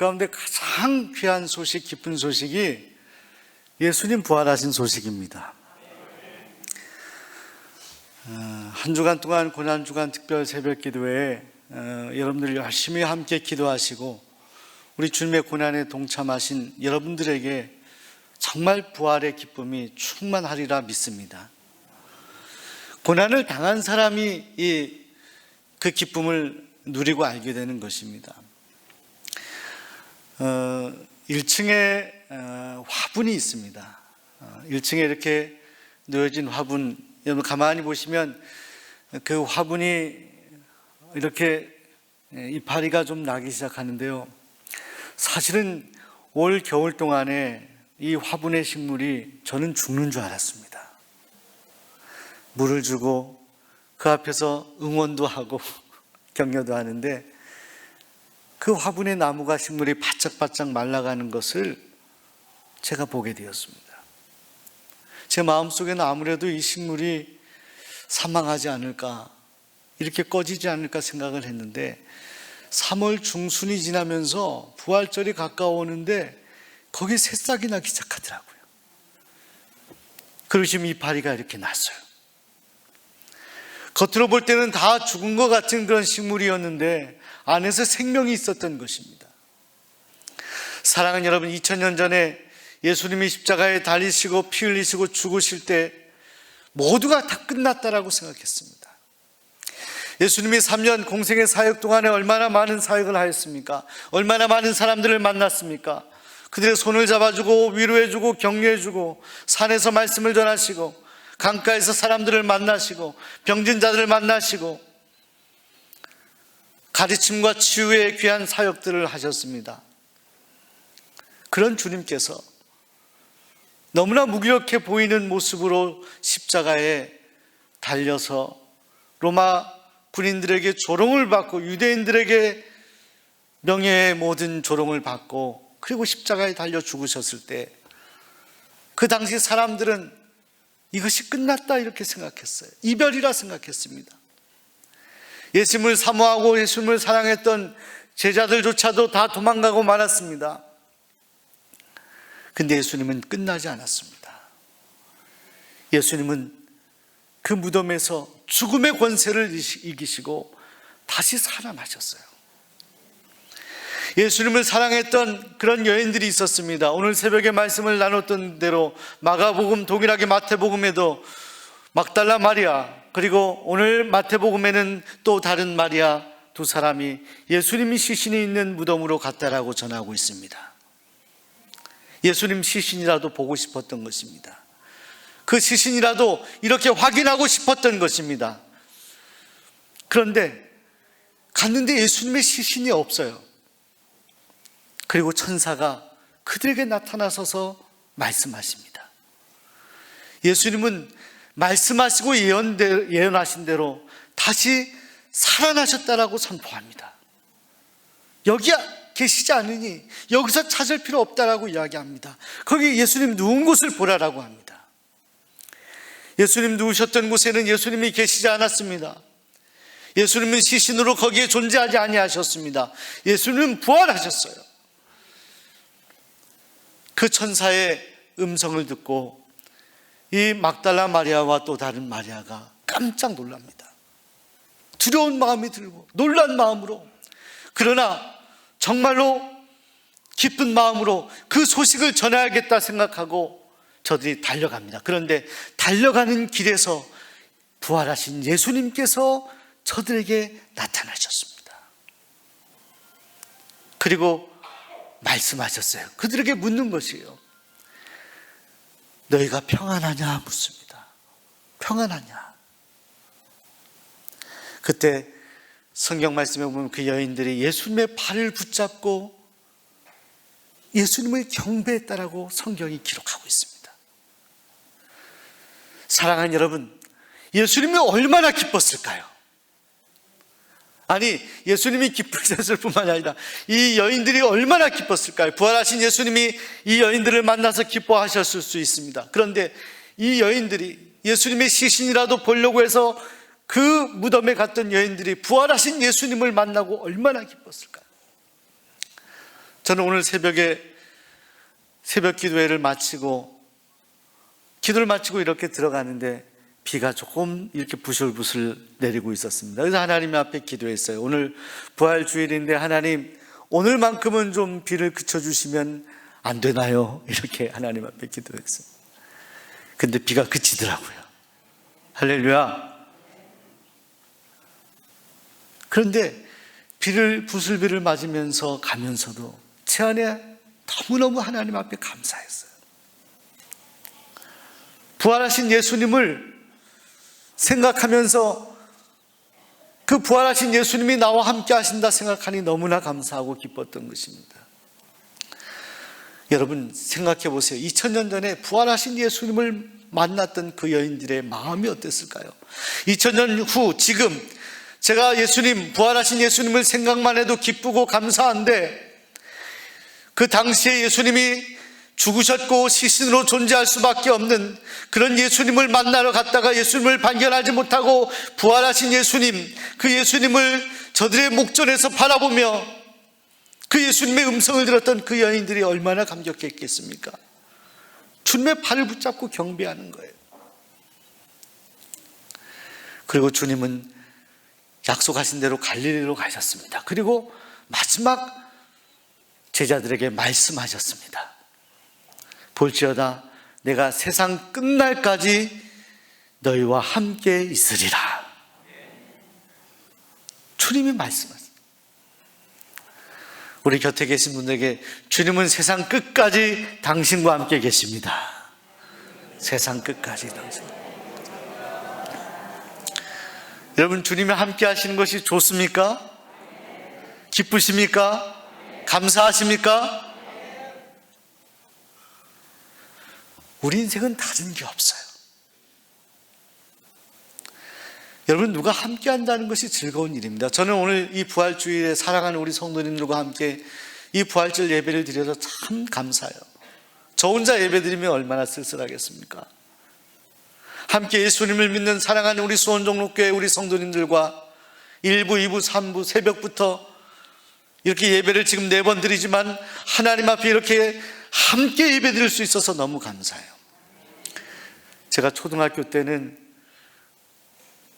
가운데 가장 귀한 소식, 기쁜 소식이 예수님 부활하신 소식입니다. 한 주간 동안 고난주간 특별 새벽기도회 여러분들 열심히 함께 기도하시고 우리 주님의 고난에 동참하신 여러분들에게 정말 부활의 기쁨이 충만하리라 믿습니다. 고난을 당한 사람이 그 기쁨을 누리고 알게 되는 것입니다. 1층에 화분이 있습니다. 1층에 이렇게 놓여진 화분, 여러분 가만히 보시면 그 화분이 이렇게 이파리가 좀 나기 시작하는데요. 사실은 올 겨울 동안에 이 화분의 식물이 저는 죽는 줄 알았습니다. 물을 주고 그 앞에서 응원도 하고 격려도 하는데 그 화분의 나무가 식물이 바짝바짝 말라가는 것을 제가 보게 되었습니다. 제 마음속에는 아무래도 이 식물이 사망하지 않을까, 이렇게 꺼지지 않을까 생각을 했는데 3월 중순이 지나면서 부활절이 가까워오는데 거기 새싹이 나기 시작하더라고요. 그리고 지금 이파리가 이렇게 났어요. 겉으로 볼 때는 다 죽은 것 같은 그런 식물이었는데 안에서 생명이 있었던 것입니다. 사랑하는 여러분, 2000년 전에 예수님이 십자가에 달리시고 피 흘리시고 죽으실 때 모두가 다 끝났다라고 생각했습니다. 예수님이 3년 공생의 사역 동안에 얼마나 많은 사역을 하였습니까? 얼마나 많은 사람들을 만났습니까? 그들의 손을 잡아주고 위로해주고 격려해주고 산에서 말씀을 전하시고 강가에서 사람들을 만나시고 병든 자들을 만나시고 가르침과 치유의 귀한 사역들을 하셨습니다. 그런 주님께서 너무나 무기력해 보이는 모습으로 십자가에 달려서 로마 군인들에게 조롱을 받고 유대인들에게 명예의 모든 조롱을 받고 그리고 십자가에 달려 죽으셨을 때 그 당시 사람들은 이것이 끝났다 이렇게 생각했어요. 이별이라 생각했습니다. 예수님을 사모하고 예수님을 사랑했던 제자들조차도 다 도망가고 말았습니다. 근데 예수님은 끝나지 않았습니다. 예수님은 그 무덤에서 죽음의 권세를 이기시고 다시 살아나셨어요. 예수님을 사랑했던 그런 여인들이 있었습니다. 오늘 새벽에 말씀을 나눴던 대로 마가복음, 동일하게 마태복음에도 막달라 마리아, 그리고 오늘 마태복음에는 또 다른 마리아 두 사람이 예수님이 시신이 있는 무덤으로 갔다라고 전하고 있습니다. 예수님 시신이라도 보고 싶었던 것입니다. 그 시신이라도 이렇게 확인하고 싶었던 것입니다. 그런데 갔는데 예수님의 시신이 없어요. 그리고 천사가 그들에게 나타나서서 말씀하십니다. 예수님은 말씀하시고 예언하신 대로 다시 살아나셨다라고 선포합니다. 여기 계시지 않으니 여기서 찾을 필요 없다라고 이야기합니다. 거기 예수님 누운 곳을 보라라고 합니다. 예수님 누우셨던 곳에는 예수님이 계시지 않았습니다. 예수님은 시신으로 거기에 존재하지 아니하셨습니다. 예수님은 부활하셨어요. 그 천사의 음성을 듣고 이 막달라 마리아와 또 다른 마리아가 깜짝 놀랍니다. 두려운 마음이 들고 놀란 마음으로, 그러나 정말로 기쁜 마음으로 그 소식을 전해야겠다 생각하고 저들이 달려갑니다. 그런데 달려가는 길에서 부활하신 예수님께서 저들에게 나타나셨습니다. 그리고 말씀하셨어요. 그들에게 묻는 것이에요. 너희가 평안하냐 묻습니다. 평안하냐. 그때 성경 말씀에 보면 그 여인들이 예수님의 발을 붙잡고 예수님을 경배했다라고 성경이 기록하고 있습니다. 사랑하는 여러분, 예수님이 얼마나 기뻤을까요? 아니, 예수님이 기쁘셨을 뿐만 아니라 이 여인들이 얼마나 기뻤을까요? 부활하신 예수님이 이 여인들을 만나서 기뻐하셨을 수 있습니다. 그런데 이 여인들이 예수님의 시신이라도 보려고 해서 그 무덤에 갔던 여인들이 부활하신 예수님을 만나고 얼마나 기뻤을까요? 저는 오늘 새벽에 새벽 기도회를 마치고 기도를 마치고 이렇게 들어가는데 비가 조금 이렇게 부슬부슬 내리고 있었습니다. 그래서 하나님 앞에 기도했어요. 오늘 부활 주일인데 하나님 오늘만큼은 좀 비를 그쳐주시면 안 되나요? 이렇게 하나님 앞에 기도했어요. 근데 비가 그치더라고요. 할렐루야. 그런데 부슬비를 맞으면서 가면서도 제 안에 너무너무 하나님 앞에 감사했어요. 부활하신 예수님을 생각하면서 그 부활하신 예수님이 나와 함께 하신다 생각하니 너무나 감사하고 기뻤던 것입니다. 여러분 생각해 보세요. 2000년 전에 부활하신 예수님을 만났던 그 여인들의 마음이 어땠을까요? 2000년 후 지금 제가 부활하신 예수님을 생각만 해도 기쁘고 감사한데, 그 당시에 예수님이 죽으셨고 시신으로 존재할 수밖에 없는 그런 예수님을 만나러 갔다가 예수님을 발견하지 못하고 부활하신 예수님, 그 예수님을 저들의 목전에서 바라보며 그 예수님의 음성을 들었던 그 여인들이 얼마나 감격했겠습니까? 주님의 발을 붙잡고 경배하는 거예요. 그리고 주님은 약속하신 대로 갈릴리로 가셨습니다. 그리고 마지막 제자들에게 말씀하셨습니다. 볼지어다 내가 세상 끝날까지 너희와 함께 있으리라. 주님이 말씀하셨습니다. 우리 곁에 계신 분들에게 주님은 세상 끝까지 당신과 함께 계십니다. 세상 끝까지 당신. 여러분 주님이 함께 하시는 것이 좋습니까? 기쁘십니까? 감사하십니까? 우리 인생은 다른 게 없어요. 여러분 누가 함께 한다는 것이 즐거운 일입니다. 저는 오늘 이 부활주일에 사랑하는 우리 성도님들과 함께 이 부활절 예배를 드려서 참 감사해요. 저 혼자 예배 드리면 얼마나 쓸쓸하겠습니까? 함께 예수님을 믿는 사랑하는 우리 수원종로교회 우리 성도님들과 1부, 2부, 3부 새벽부터 이렇게 예배를 지금 4번 드리지만 하나님 앞에 이렇게 함께 예배 드릴 수 있어서 너무 감사해요. 제가 초등학교 때는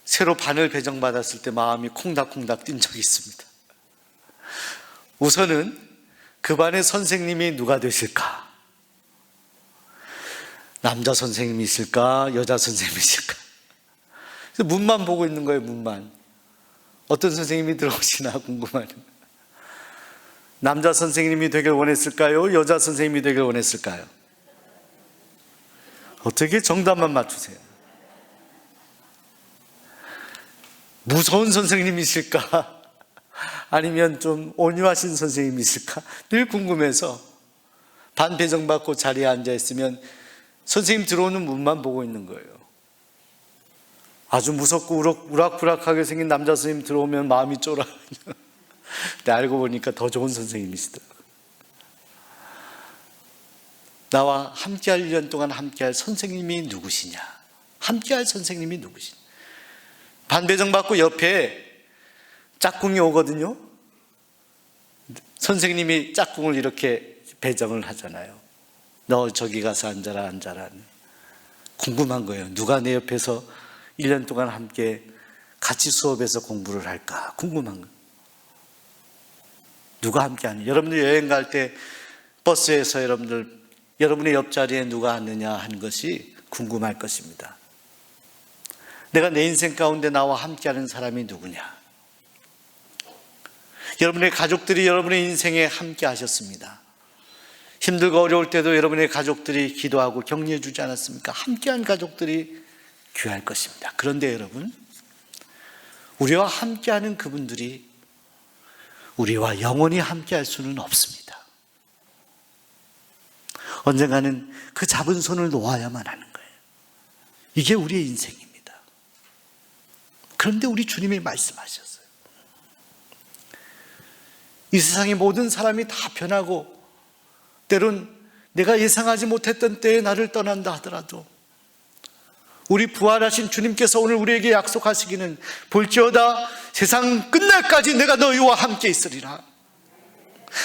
새로 반을 배정받았을 때 마음이 콩닥콩닥 뛴 적이 있습니다. 우선은 그 반의 선생님이 누가 되실까? 남자 선생님이 있을까? 여자 선생님이 있을까? 그래서 문만 보고 있는 거예요. 문만. 어떤 선생님이 들어오시나 궁금하네요. 남자 선생님이 되길 원했을까요? 여자 선생님이 되길 원했을까요? 어떻게 정답만 맞추세요? 무서운 선생님이실까? 아니면 좀 온유하신 선생님이실까? 늘 궁금해서 반 배정받고 자리에 앉아있으면 선생님 들어오는 문만 보고 있는 거예요. 아주 무섭고 우락부락하게 생긴 남자 선생님 들어오면 마음이 쫄아요. 근데 알고 보니까 더 좋은 선생님이시더라고요. 나와 함께할 1년 동안 함께할 선생님이 누구시냐? 함께할 선생님이 누구시냐? 반배정 받고 옆에 짝꿍이 오거든요. 선생님이 짝꿍을 이렇게 배정을 하잖아요. 너 저기 가서 앉아라. 궁금한 거예요. 누가 내 옆에서 1년 동안 함께 같이 수업해서 공부를 할까? 궁금한 거예요. 누가 함께 하냐? 여러분들 여행 갈 때 버스에서 여러분의 옆자리에 누가 앉느냐 하는 것이 궁금할 것입니다. 내가 내 인생 가운데 나와 함께하는 사람이 누구냐? 여러분의 가족들이 여러분의 인생에 함께 하셨습니다. 힘들고 어려울 때도 여러분의 가족들이 기도하고 격려해 주지 않았습니까? 함께한 가족들이 귀할 것입니다. 그런데 여러분, 우리와 함께하는 그분들이 우리와 영원히 함께할 수는 없습니다. 언젠가는 그 잡은 손을 놓아야만 하는 거예요. 이게 우리의 인생입니다. 그런데 우리 주님이 말씀하셨어요. 이 세상의 모든 사람이 다 변하고 때론 내가 예상하지 못했던 때에 나를 떠난다 하더라도 우리 부활하신 주님께서 오늘 우리에게 약속하시기는 볼지어다 세상 끝날까지 내가 너희와 함께 있으리라.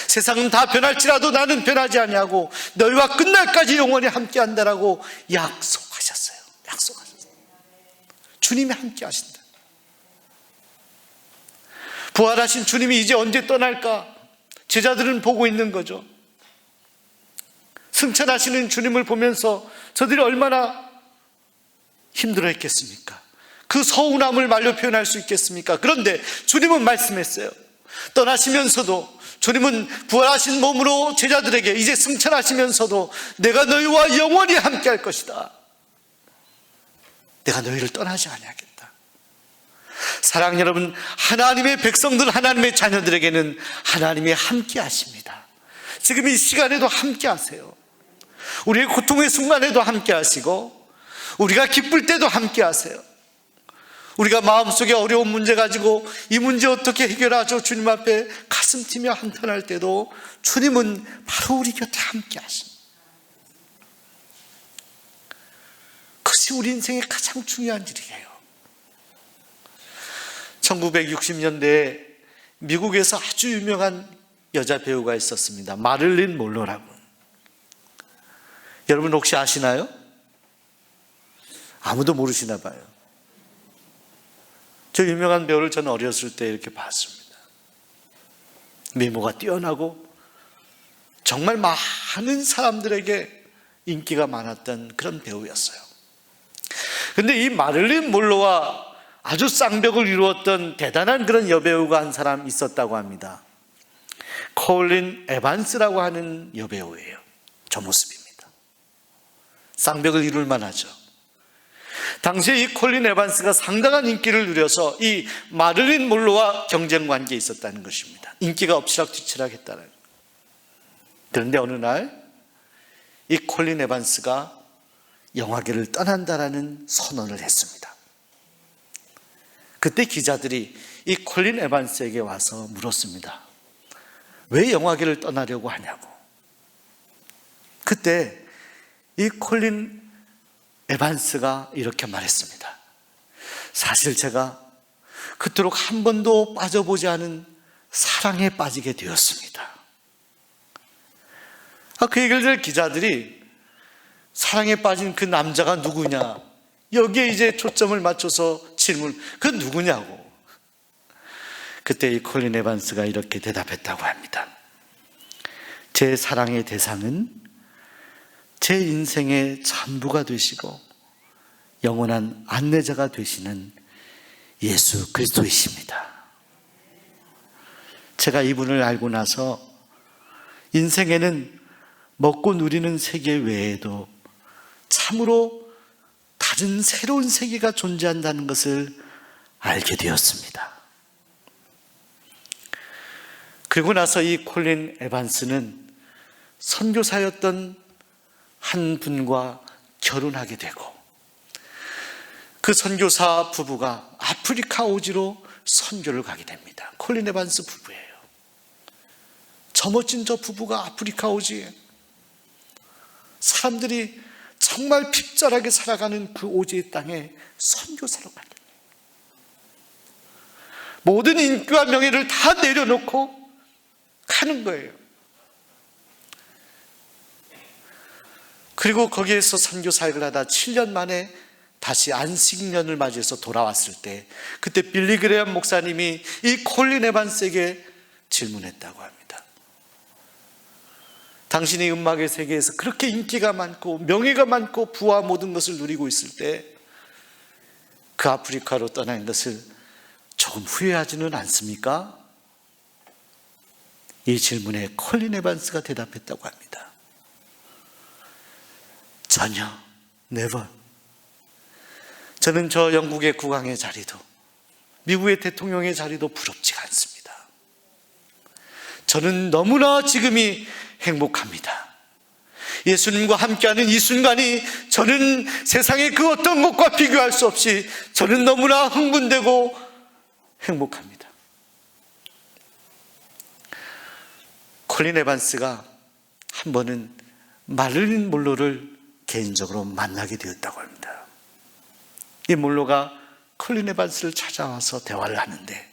세상은 다 변할지라도 나는 변하지 아니하고 너희와 끝날까지 영원히 함께한다라고 약속하셨어요. 주님이 함께하신다. 부활하신 주님이 이제 언제 떠날까? 제자들은 보고 있는 거죠. 승천하시는 주님을 보면서 저들이 얼마나 힘들어했겠습니까? 그 서운함을 말로 표현할 수 있겠습니까? 그런데 주님은 말씀했어요. 떠나시면서도 주님은 부활하신 몸으로 제자들에게 이제 승천하시면서도 내가 너희와 영원히 함께할 것이다. 내가 너희를 떠나지 아니하겠다. 사랑하는 여러분, 하나님의 백성들, 하나님의 자녀들에게는 하나님이 함께 하십니다. 지금 이 시간에도 함께 하세요. 우리의 고통의 순간에도 함께 하시고 우리가 기쁠 때도 함께 하세요. 우리가 마음속에 어려운 문제 가지고 이 문제 어떻게 해결하죠? 주님 앞에 가슴 뛰며 한탄할 때도 주님은 바로 우리 곁에 함께 하십니다. 그것이 우리 인생의 가장 중요한 일이에요. 1960년대에 미국에서 아주 유명한 여자 배우가 있었습니다. 마릴린 몰로라고. 여러분 혹시 아시나요? 아무도 모르시나 봐요. 저 유명한 배우를 저는 어렸을 때 이렇게 봤습니다. 미모가 뛰어나고 정말 많은 사람들에게 인기가 많았던 그런 배우였어요. 그런데 이 마릴린 몰로와 아주 쌍벽을 이루었던 대단한 그런 여배우가 한 사람 있었다고 합니다. 콜린 에반스라고 하는 여배우예요. 저 모습입니다. 쌍벽을 이룰 만하죠. 당시에 이 콜린 에반스가 상당한 인기를 누려서 이 마릴린 몰로와 경쟁 관계에 있었다는 것입니다. 인기가 엎치락뒤치락 했다는 거예요. 그런데 어느 날 이 콜린 에반스가 영화계를 떠난다라는 선언을 했습니다. 그때 기자들이 이 콜린 에반스에게 와서 물었습니다. 왜 영화계를 떠나려고 하냐고. 그때 이 콜린 에반스가 이렇게 말했습니다. 사실 제가 그토록 한 번도 빠져보지 않은 사랑에 빠지게 되었습니다. 그 얘기를 들은 기자들이 사랑에 빠진 그 남자가 누구냐, 여기에 이제 초점을 맞춰서 질문, 그 누구냐고. 그때 이 콜린 에반스가 이렇게 대답했다고 합니다. 제 사랑의 대상은 제 인생의 전부가 되시고 영원한 안내자가 되시는 예수 그리스도이십니다. 제가 이분을 알고 나서 인생에는 먹고 누리는 세계 외에도 참으로 다른 새로운 세계가 존재한다는 것을 알게 되었습니다. 그리고 나서 이 콜린 에반스는 선교사였던 한 분과 결혼하게 되고 그 선교사 부부가 아프리카 오지로 선교를 가게 됩니다. 콜린 에반스 부부예요. 저 멋진 저 부부가 아프리카 오지에 사람들이 정말 핍절하게 살아가는 그 오지의 땅에 선교사로 가는 거예요. 모든 인기와 명예를 다 내려놓고 가는 거예요. 그리고 거기에서 선교 사역을 하다 7년 만에 다시 안식년을 맞이해서 돌아왔을 때 그때 빌리 그레엄 목사님이 이 콜린 에반스에게 질문했다고 합니다. 당신이 음악의 세계에서 그렇게 인기가 많고 명예가 많고 부와 모든 것을 누리고 있을 때 그 아프리카로 떠난 것을 조금 후회하지는 않습니까? 이 질문에 콜린 에반스가 대답했다고 합니다. 전혀, never. 저는 저 영국의 국왕의 자리도 미국의 대통령의 자리도 부럽지가 않습니다. 저는 너무나 지금이 행복합니다. 예수님과 함께하는 이 순간이 저는 세상의 그 어떤 것과 비교할 수 없이 저는 너무나 흥분되고 행복합니다. 콜린 에반스가 한 번은 마릴린 몰로를 개인적으로 만나게 되었다고 합니다. 이 몰로가 콜린 에반스를 찾아와서 대화를 하는데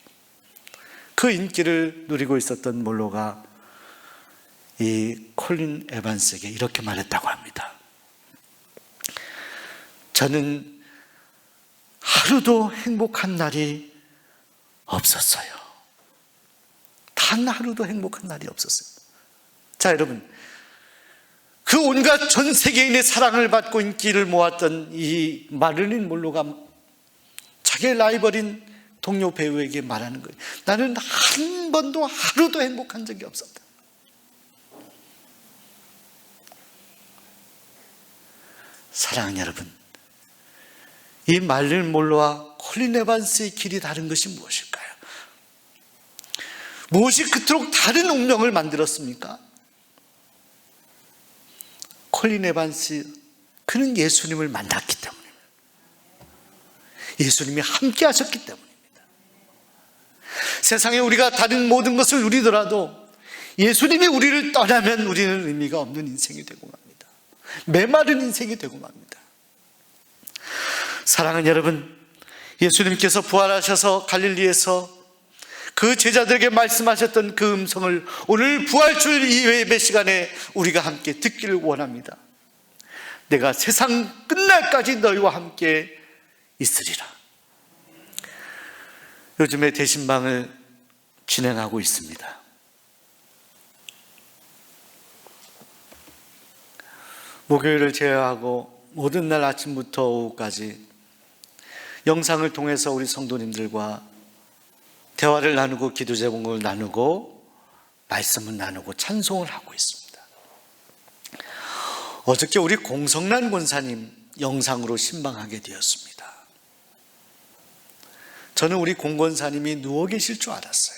그 인기를 누리고 있었던 몰로가 이 콜린 에반스에게 이렇게 말했다고 합니다. 저는 하루도 행복한 날이 없었어요. 단 하루도 행복한 날이 없었어요. 자, 여러분, 그 온갖 전 세계인의 사랑을 받고 인기를 모았던 이 마릴린 monroe가 자기의 라이벌인 동료 배우에게 말하는 거예요. 나는 한 번도 하루도 행복한 적이 없었다. 사랑하는 여러분, 이 마릴린 monroe와 콜린 에반스의 길이 다른 것이 무엇일까요? 무엇이 그토록 다른 운명을 만들었습니까? 콜린 에반스, 그는 예수님을 만났기 때문입니다. 예수님이 함께 하셨기 때문입니다. 세상에 우리가 다른 모든 것을 누리더라도 예수님이 우리를 떠나면 우리는 의미가 없는 인생이 되고 맙니다. 메마른 인생이 되고 맙니다. 사랑하는 여러분, 예수님께서 부활하셔서 갈릴리에서 그 제자들에게 말씀하셨던 그 음성을 오늘 부활주일 이 예배 시간에 우리가 함께 듣기를 원합니다. 내가 세상 끝날까지 너희와 함께 있으리라. 요즘에 대신방을 진행하고 있습니다. 목요일을 제외하고 모든 날 아침부터 오후까지 영상을 통해서 우리 성도님들과 대화를 나누고 기도 제목을 나누고 말씀을 나누고 찬송을 하고 있습니다. 어저께 우리 공성란 권사님 영상으로 신방하게 되었습니다. 저는 우리 공 권사님이 누워 계실 줄 알았어요.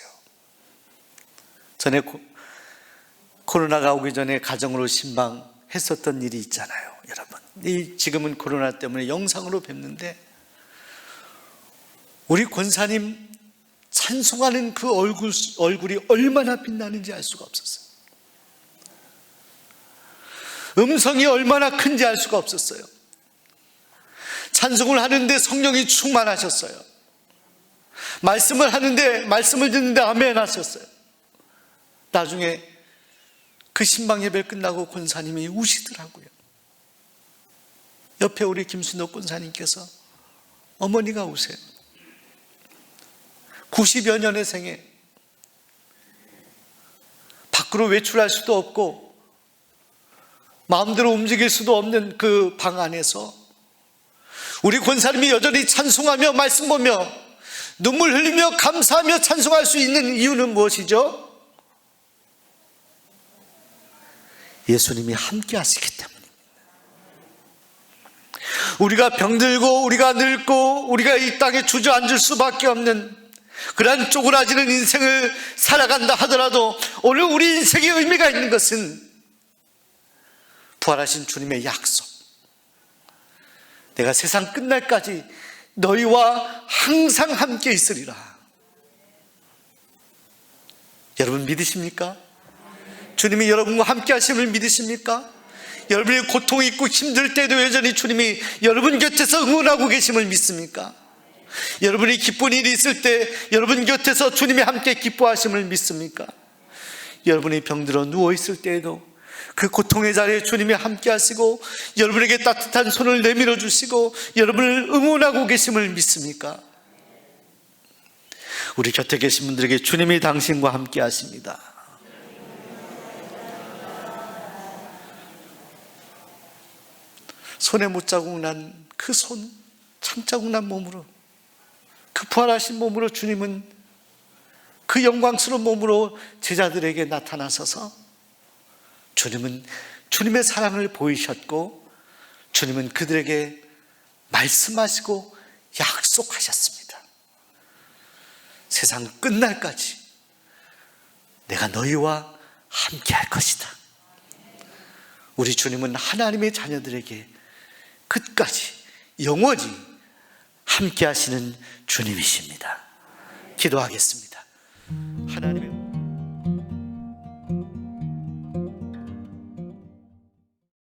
전에 코로나가 오기 전에 가정으로 신방했었던 일이 있잖아요, 여러분. 지금은 코로나 때문에 영상으로 뵙는데 우리 권사님 찬송하는 그 얼굴이 얼마나 빛나는지 알 수가 없었어요. 음성이 얼마나 큰지 알 수가 없었어요. 찬송을 하는데 성령이 충만하셨어요. 말씀을 하는데, 말씀을 듣는데 아멘 하셨어요. 나중에 그 신방 예배 끝나고 권사님이 우시더라고요. 옆에 우리 김순옥 권사님께서 어머니가 우세요. 90여 년의 생애, 밖으로 외출할 수도 없고 마음대로 움직일 수도 없는 그 방 안에서 우리 권사님이 여전히 찬송하며 말씀 보며 눈물 흘리며 감사하며 찬송할 수 있는 이유는 무엇이죠? 예수님이 함께 하시기 때문입니다. 우리가 병들고 우리가 늙고 우리가 이 땅에 주저앉을 수밖에 없는 그러한 쪼그라지는 인생을 살아간다 하더라도 오늘 우리 인생의 의미가 있는 것은 부활하신 주님의 약속, 내가 세상 끝날까지 너희와 항상 함께 있으리라. 여러분 믿으십니까? 주님이 여러분과 함께 하심을 믿으십니까? 여러분의 고통이 있고 힘들 때도 여전히 주님이 여러분 곁에서 응원하고 계심을 믿습니까? 여러분이 기쁜 일이 있을 때 여러분 곁에서 주님이 함께 기뻐하심을 믿습니까? 여러분이 병들어 누워있을 때에도 그 고통의 자리에 주님이 함께 하시고 여러분에게 따뜻한 손을 내밀어 주시고 여러분을 응원하고 계심을 믿습니까? 우리 곁에 계신 분들에게 주님이 당신과 함께 하십니다. 손에 못자국 난 그 손, 참자국 난 몸으로, 그 부활하신 몸으로 주님은 그 영광스러운 몸으로 제자들에게 나타나셔서 주님은 주님의 사랑을 보이셨고 주님은 그들에게 말씀하시고 약속하셨습니다. 세상 끝날까지 내가 너희와 함께 할 것이다. 우리 주님은 하나님의 자녀들에게 끝까지 영원히 함께 하시는 주님이십니다. 기도하겠습니다. 하나님의